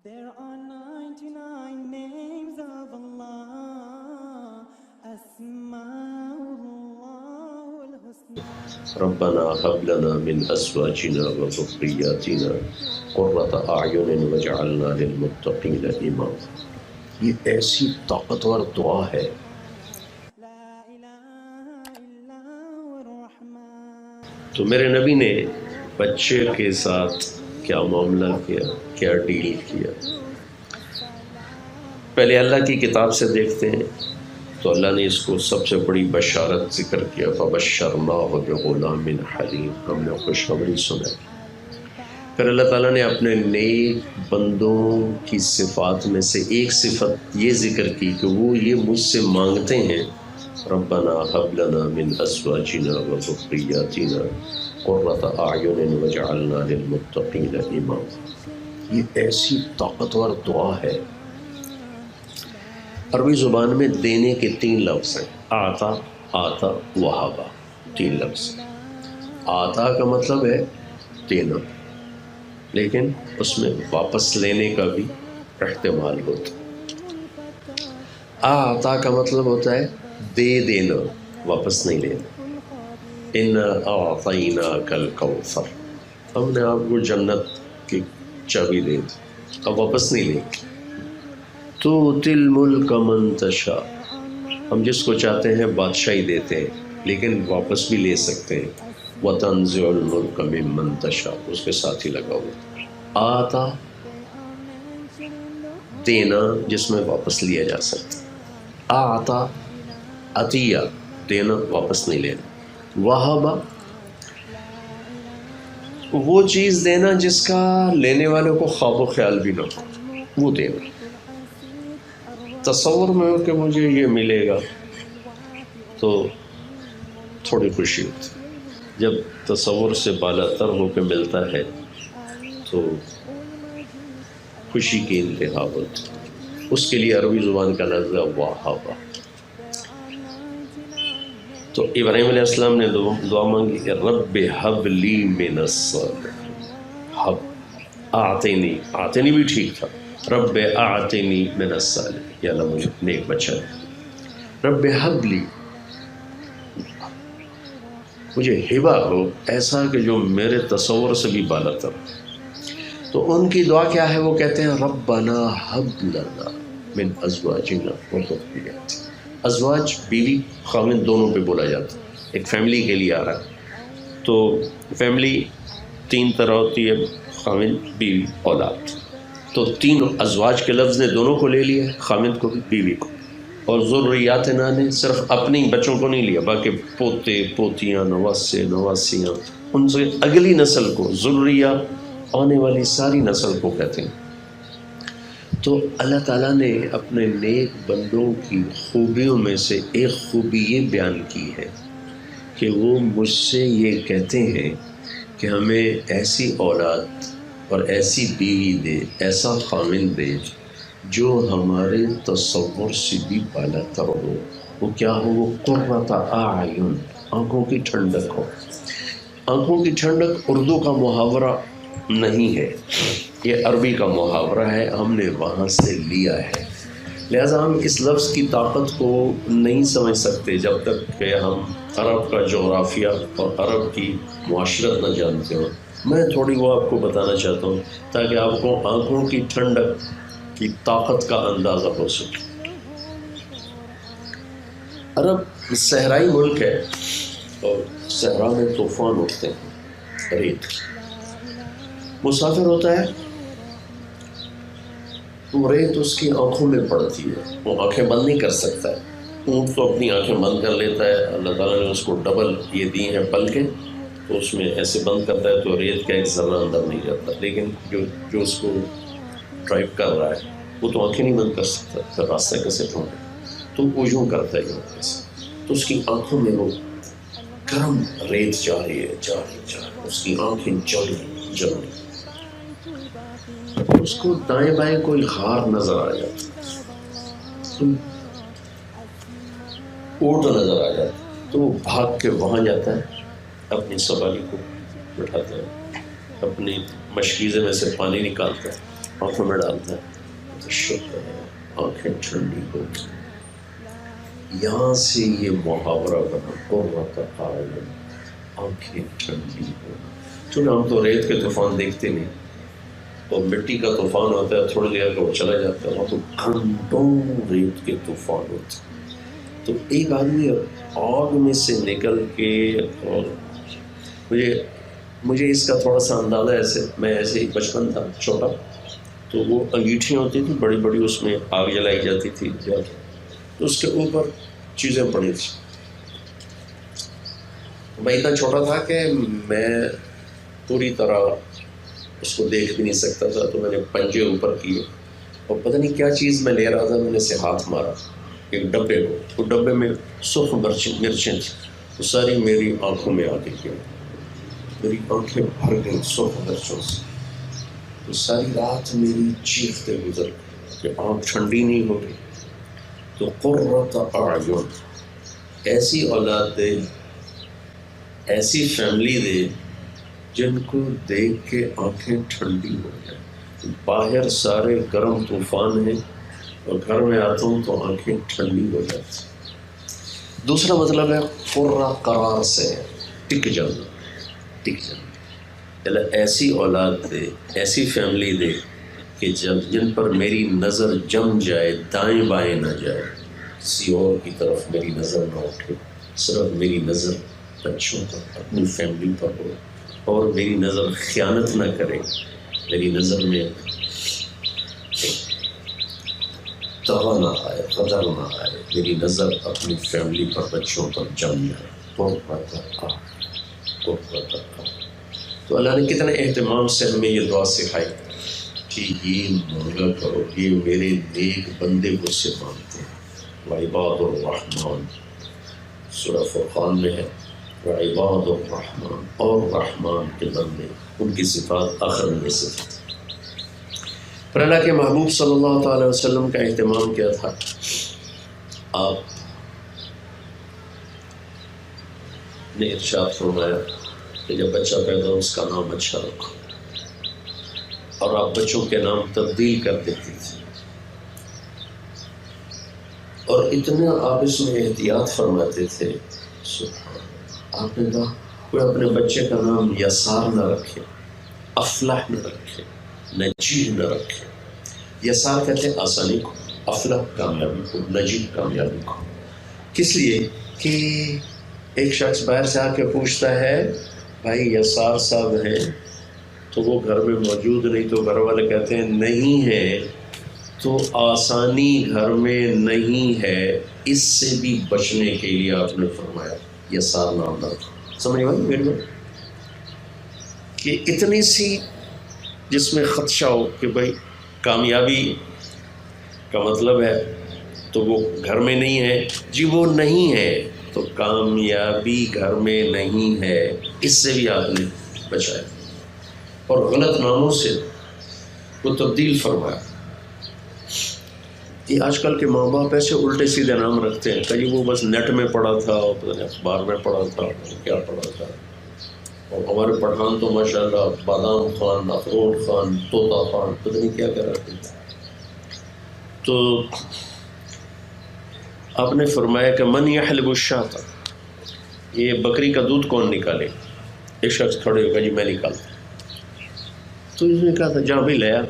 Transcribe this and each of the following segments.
There are 99 names of Allah, Asma'ullah al-Husna. ربنا هب لنا من ازواجنا وذرياتنا قرة اعین واجعلنا للمتقین اماما. یہ ایسی طاقتور دعا ہے. La ilaha illa huwa ar-Rahman. تو میرے نبی نے بچے کے ساتھ کیا معاملہ کیا، کیا ڈیل کیا. پہلے اللہ کی کتاب سے دیکھتے ہیں تو اللہ نے اس کو سب سے بڑی بشارت ذکر کیا، فبشرناہ بغلام حلیم، ہم نے خوشخبری سنائی. پھر اللہ تعالیٰ نے اپنے نیک بندوں کی صفات میں سے ایک صفت یہ ذکر کی کہ وہ یہ مجھ سے مانگتے ہیں، ربنا هب لنا من ازواجنا وذرياتنا قرة اعین واجعلنا للمتقین اماما. یہ ایسی طاقتور دعا ہے. عربی زبان میں دینے کے 3 لفظ ہیں، آتا، آتا، وہابا، 3 لفظ. آتا کا مطلب ہے دینا، لیکن اس میں واپس لینے کا بھی احتمال ہوتا ہے. آتا کا مطلب ہوتا ہے دے دینا، واپس نہیں لینا. اِنَّا أَعْطَيْنَاكَ الْكَوْثَرَ، ہم نے آپ کو جنت کی چابی دے دی، اب واپس نہیں لیں گے. تُؤْتِي الْمُلْكَ مَنْ تَشَاءُ، ہم جس کو چاہتے ہیں بادشاہی دیتے ہیں لیکن واپس بھی لے سکتے ہیں. وَتَنْزِعُ الْمُلْكَ مِمَّنْ تَشَاءُ، اس کے ساتھ ہی لگا ہوا. آتا دینا جس میں واپس لیا جا سکتا. آتا عطیہ دینا، واپس نہیں لینا. وہابا وہ چیز دینا جس کا لینے والوں کو خواب و خیال بھی نہ ہو، وہ دینا. تصور میں ہو کہ مجھے یہ ملے گا تو تھوڑی خوشی ہوتی. جب تصور سے بالا تر ہو کے ملتا ہے تو خوشی کی انتہا ہوتی. اس کے لیے عربی زبان کا لفظ ہے وہابا. تو ابراہیم علیہ السلام نے دعا مانگی کہ رب ہب لی من الصالحین. ہب آتینی، آتینی بھی ٹھیک تھا، رب آتینی من الصالحین، یا اللہ مجھے نیک بچہ ہے. رب ہب لی، مجھے ہبہ ہو ایسا کہ جو میرے تصور سے بھی بالا تر. تو ان کی دعا کیا ہے؟ وہ کہتے ہیں ربنا ہب لنا من ازواجنا وذریاتنا. ازواج بیوی خاوند دونوں پہ بولا جاتا ہے، ایک فیملی کے لیے آ رہا ہے. تو فیملی 3 طرح ہوتی ہے، خاوند، بیوی، اولاد. تو 3 ازواج کے لفظ نے دونوں کو لے لیا، خاوند کو بھی بیوی کو. اور ذریاتنا نے صرف اپنی بچوں کو نہیں لیا، باقی پوتے پوتیاں، نواسے نواسیاں، ان سے اگلی نسل کو، ذریہ آنے والی ساری نسل کو کہتے ہیں. تو اللہ تعالیٰ نے اپنے نیک بندوں کی خوبیوں میں سے ایک خوبی یہ بیان کی ہے کہ وہ مجھ سے یہ کہتے ہیں کہ ہمیں ایسی اولاد اور ایسی بیوی دے، ایسا خاوند دے جو ہمارے تصور سے بھی بالا تر ہو. وہ کیا ہو؟ وہ قرۃ اعین، آنکھوں کی ٹھنڈک ہو. آنکھوں کی ٹھنڈک اردو کا محاورہ نہیں ہے، یہ عربی کا محاورہ ہے، ہم نے وہاں سے لیا ہے. لہٰذا ہم اس لفظ کی طاقت کو نہیں سمجھ سکتے جب تک کہ ہم عرب کا جغرافیہ اور عرب کی معاشرت نہ جانتے ہوں. میں تھوڑی وہ آپ کو بتانا چاہتا ہوں تاکہ آپ کو آنکھوں کی ٹھنڈک کی طاقت کا اندازہ ہو سکے. عرب صحرائی ملک ہے اور صحرا میں طوفان اٹھتے ہیں، ریت. مسافر ہوتا ہے تو ریت اس کی آنکھوں میں پڑتی ہے، وہ آنکھیں بند نہیں کر سکتا ہے. اونٹ تو اپنی آنکھیں بند کر لیتا ہے، اللہ تعالیٰ نے اس کو ڈبل یہ دی ہیں پلکیں، تو اس میں ایسے بند کرتا ہے تو ریت کا ایک ذرہ اندر نہیں جاتا. لیکن جو اس کو ڈرائیو کر رہا ہے وہ تو آنکھیں نہیں بند کر سکتا، پھر راستہ کیسے ڈھونڈے؟ تو وہ یوں کرتا ہے، یوں کیسے. تو اس کی آنکھوں میں وہ گرم ریت جا رہی ہے، جا رہی ہے، اس کی آنکھیں جل رہی. اس کو دائیں بائیں کوئی غار نظر آ جاتا، اونٹ نظر آ جاتا، تو وہ بھاگ کے وہاں جاتا ہے، اپنی سواری کو بٹھاتا ہے، اپنی مشکیزے میں سے پانی نکالتا ہے آنکھوں میں ڈالتا ہے تو شکر ہے آنکھیں ٹھنڈی ہو گئی. یہاں سے یہ محاورہ بنا قرۃ اعین، آنکھیں ٹھنڈی ہو. چونکہ ہم تو ریت کے طوفان دیکھتے نہیں، اور مٹی کا طوفان ہوتا ہے تھوڑی دیر کا وہ چلا جاتا ہے، وہاں تو گھنٹوں ریت کے طوفان ہوتے ہیں. تو ایک آدمی آگ میں سے نکل کے، اور مجھے اس کا تھوڑا سا اندازہ میں ایسے ہی بچپن تھا چھوٹا، تو وہ انگیٹھیاں ہوتی تھیں بڑی بڑی، اس میں آگ جلائی جاتی تھی، تو اس کے اوپر چیزیں پڑی تھیں. میں اتنا چھوٹا تھا کہ میں پوری طرح اس کو دیکھ بھی نہیں سکتا تھا، تو میں نے پنجے اوپر کیے اور پتہ نہیں کیا چیز میں لے رہا تھا، میں نے سے ہاتھ مارا ایک ڈبے کو، وہ ڈبے میں سرخ مرچیں تھیں، وہ ساری میری آنکھوں میں آ گئی، میری آنکھیں بھر گئی سرخ مرچوں سے. تو ساری رات میری چیختے گزر کہ آنکھ ٹھنڈی نہیں ہو گئی. تو قرۃ اعین، ایسی اولاد دے، ایسی فیملی دے جن کو دیکھ کے آنکھیں ٹھنڈی ہو جائیں. باہر سارے گرم طوفان ہیں اور گھر میں آتا ہوں تو آنکھیں ٹھنڈی ہو جاتی. دوسرا مطلب ہے قرہ قرار سے ٹک جانا، ٹک جانا. اللہ ایسی اولاد دے، ایسی فیملی دے کہ جن پر میری نظر جم جائے، دائیں بائیں نہ جائے، کسی اور کی طرف میری نظر نہ اٹھے، صرف میری نظر بچوں پر، اپنی فیملی پر ہو، اور میری نظر خیانت نہ کرے، میری نظر میں طغہ نہ آئے، غدر نہ آئے، میری نظر اپنی فیملی پر، بچوں پر جم جائے. تو اللہ نے کتنے اہتمام سے ہمیں یہ دعا سکھائی کہ یہ مانگا کرو، یہ میرے نیک بندے مجھ سے مانگتے ہیں. وعباد الرحمن، سورہ فرقان میں ہے، وعباد الرحمن، اور رحمان کے بندے، ان کی صفات آخر میں صفات. پر اللہ کے محبوب صلی اللہ تعالی وسلم کا اہتمام کیا تھا؟ آپ نے ارشاد فرمایا کہ جب بچہ پیدا ہو اس کا نام اچھا رکھو، اور آپ بچوں کے نام تبدیل کر دیتی تھی. اور اتنا آپ اس میں احتیاط فرماتے تھے. آپ نے کہا کوئی اپنے بچے کا نام یسار نہ رکھے، افلح نہ رکھے، نجیح نہ رکھے. یسار کہتے ہیں آسانی کو، افلح کامیابی کو، نجیح کامیابی کو. کس لیے کہ ایک شخص باہر سے آ کے پوچھتا ہے بھائی یسار صاحب ہیں تو وہ گھر میں موجود نہیں، تو گھر والے کہتے ہیں نہیں ہے، تو آسانی گھر میں نہیں ہے. اس سے بھی بچنے کے لیے آپ نے فرمایا یسار نام نہ رکھو. سمجھ میں میرے کو کہ اتنی سی جس میں خدشہ ہو کہ بھائی کامیابی کا مطلب ہے تو وہ گھر میں نہیں ہے، جی وہ نہیں ہے تو کامیابی گھر میں نہیں ہے، اس سے بھی آپ نے بچایا. اور غلط ناموں سے وہ تبدیل فرمایا. یہ آج کل کے ماں باپ ایسے الٹے سیدھے نام رکھتے ہیں کہ وہ بس نیٹ میں پڑھا تھا، اخبار میں پڑھا تھا، کیا پڑھا تھا. اور ہمارے پٹھان تو ماشاءاللہ بادام خان، اخروٹ خان، طوطا خان، پتہ نہیں کیا کیا رکھتے تھے. تو آپ نے فرمایا کہ من یحلب الشاۃ، یہ بکری کا دودھ کون نکالے؟ ایک شخص کھڑے ہو گیا، جی میں نکالتا. تو اس نے کہا تھا جہاں بھی لیا.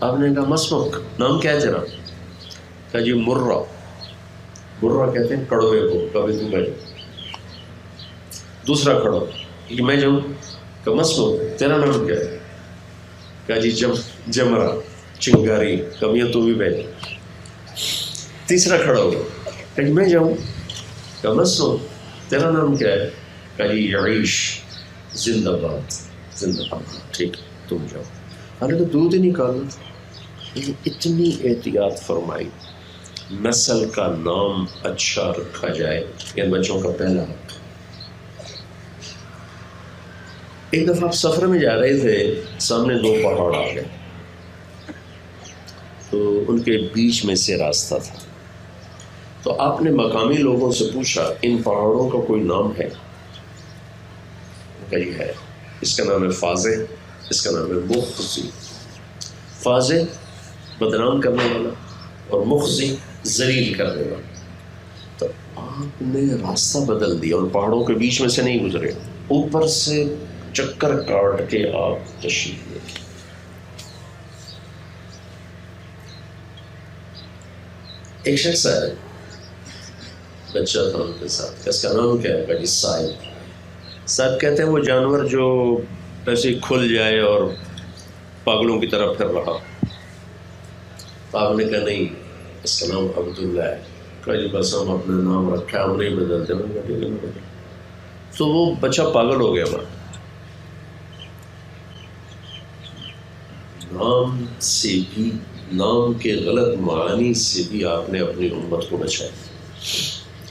آپ نے کہا مسمک، نام کیا ہے تیرا؟ کہا جی مرہ. مرہ کہتے ہیں کڑوے کو، کبھی تو میں دوسرا کھڑو کہ میں جاؤں. کہ مسمک، تیرا نام کیا ہے؟ کہا جی جمرہ، چنگاری. کبھی تو بھی بیٹھ. تیسرا کھڑا ہو کہ میں جاؤں. کہ مسمک، تیرا نام کیا ہے؟ کہا جی یعیش، زندہ باد، زندہ باد. ٹھیک تم جاؤ. ہمیں تو دودھ ہی نکالنا تھا. لیکن اتنی احتیاط فرمائی نسل کا نام اچھا رکھا جائے. ان بچوں کا پہلا حق. ایک دفعہ آپ سفر میں جا رہے تھے، سامنے دو پہاڑ آ گئے، تو ان کے بیچ میں سے راستہ تھا. تو آپ نے مقامی لوگوں سے پوچھا ان پہاڑوں کا کوئی نام ہے؟ کہی ہے، اس کا نام ہے فاضح، اس کا نام ہے مخزی. فاسد بدنام کرنے والا اور مخزی ذلیل کرنے والا. تو آپ نے راستہ بدل دیا اور پہاڑوں کے بیچ میں سے نہیں گزرے, اوپر سے چکر کاٹ کے آپ تشریف لے گئے. ایک شخص ہے, بچہ تھا ان کے ساتھ, اس کا نام کیا ہے؟ صاحب. صاحب کہتے ہیں وہ جانور جو ایسے کھل جائے اور پاگلوں کی طرح پھر رہا. آپ نے کہا نہیں, اس کا نام عبداللہ ہے. کہا جی بس ہم اپنا نام رکھا, ہم نہیں بدلتے. میں کہا ٹھیک ہے نہیں بدلتے. تو وہ بچہ پاگل ہو گیا. وہاں نام سے بھی, نام کے غلط معانی سے بھی آپ نے اپنی امت کو بچایا.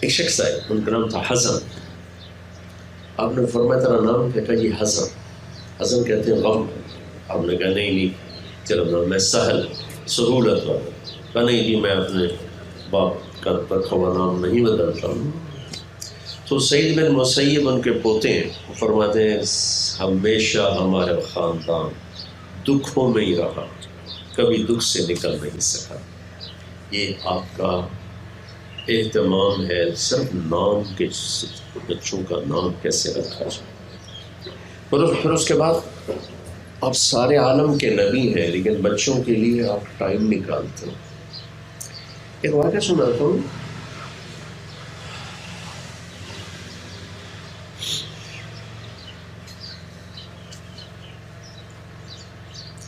ایک شخص آئے, ان کا نام تھا حزن. آپ نے فرمایا تیرا نام کیا؟ کہا یہ حزن. حزن کہتے ہیں غم. آپ نے کہا نہیں نہیں تیرا نام میں سہل, سہولت والا. کہا نہیں جی میں اپنے باپ کا رکھا ہوا نام نہیں بدلتا ہوں. تو سعید بن مسیب ان کے پوتے ہیں, وہ فرماتے ہیں ہمیشہ ہمارے خاندان دکھوں میں ہی رہا, کبھی دکھ سے نکل نہیں سکا. یہ آپ کا اہتمام ہے صرف نام کے, بچوں کا نام کیسے رکھا جائے. پھر اس کے بعد آپ سارے عالم کے نبی ہیں لیکن بچوں کے لیے آپ ٹائم نکالتے ہیں. ایک واقعہ سناتا ہوں.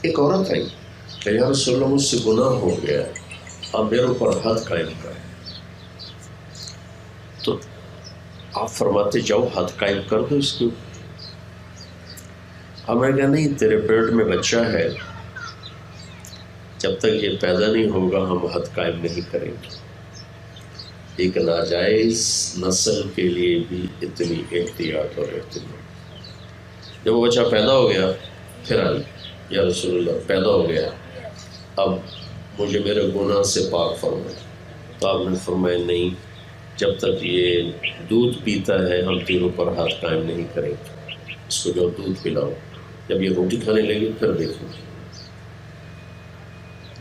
ایک عورت آئی کہ یا رسول اللہ مجھ سے گناہ ہو گیا, آپ میرے اوپر حد قائم کریں. تو آپ فرماتے جاؤ حد قائم کر دو اس کے اوپر. ہم نے کہا نہیں تیرے پیٹ میں بچہ ہے, جب تک یہ پیدا نہیں ہوگا ہم حد قائم نہیں کریں گے. ایک ناجائز نسل کے لیے بھی اتنی احتیاط اور اہتمام. جب وہ بچہ پیدا ہو گیا پھر آئی یا رسول اللہ پیدا ہو گیا, اب مجھے میرے گناہ سے پاک فرمائے. تو آپ نے فرمایا نہیں, جب تک یہ دودھ پیتا ہے ہم تیروں پر ہاتھ قائم نہیں کریں گے, اس کو جو دودھ پلاؤ. جب یہ روٹی کھانے لگی پھر دیکھو.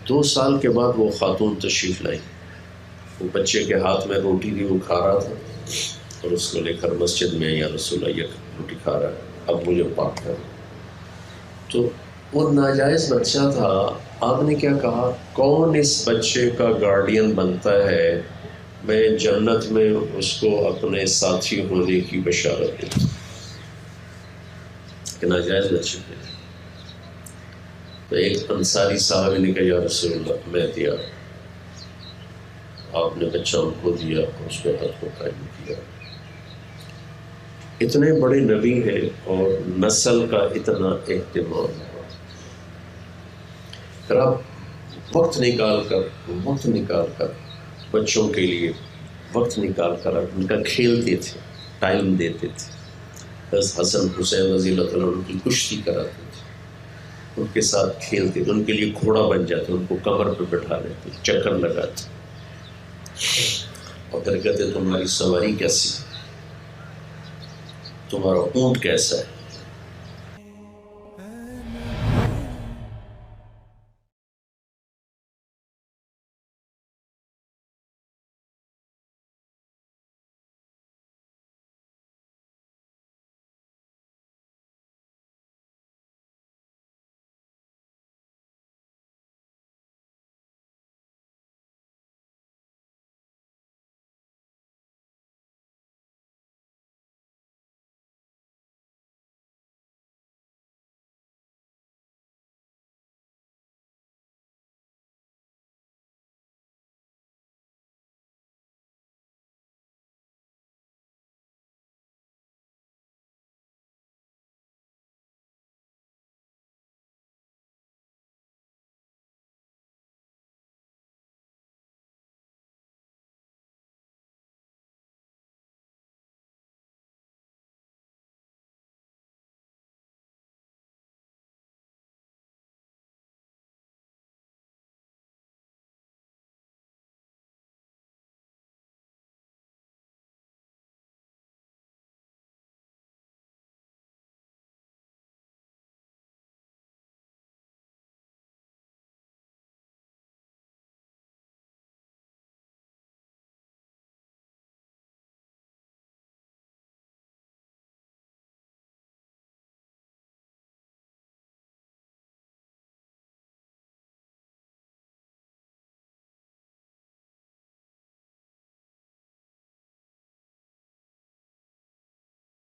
2 سال کے بعد وہ خاتون تشریف لائی, وہ بچے کے ہاتھ میں روٹی تھی, وہ کھا رہا تھا اور اس کو لے کر مسجد میں یا رسول اللہ یہ روٹی کھا رہا ہے, اب مجھے پاک کر. تو وہ ناجائز بچہ تھا. آپ نے کیا کہا, کون اس بچے کا گارڈین بنتا ہے, میں جنت میں اس کو اپنے ساتھی ہونے کی بشارت دوں. کہ ناجائز بچے تھے. تو ایک انصاری صاحب نے کہا یا رسول اللہ میں دیا. آپ نے بچہ ان کو دیا اور اس پہ حد کو قائم کیا. اتنے بڑے نبی ہیں اور نسل کا اتنا اہتمام. پھر آپ وقت نکال کر بچوں کے لیے وقت نکال کر ان کا کھیلتے تھے, ٹائم دیتے تھے. بس حسن حسین رضی اللہ تعالیٰ ان کی کشتی کراتے تھے, ان کے ساتھ کھیلتے تھے, ان کے لیے گھوڑا بن جاتے, ان کو کمر پہ بٹھا لیتے, چکر لگاتے اور پھر کہتے تمہاری سواری کیسی, تمہارا اونٹ کیسا ہے.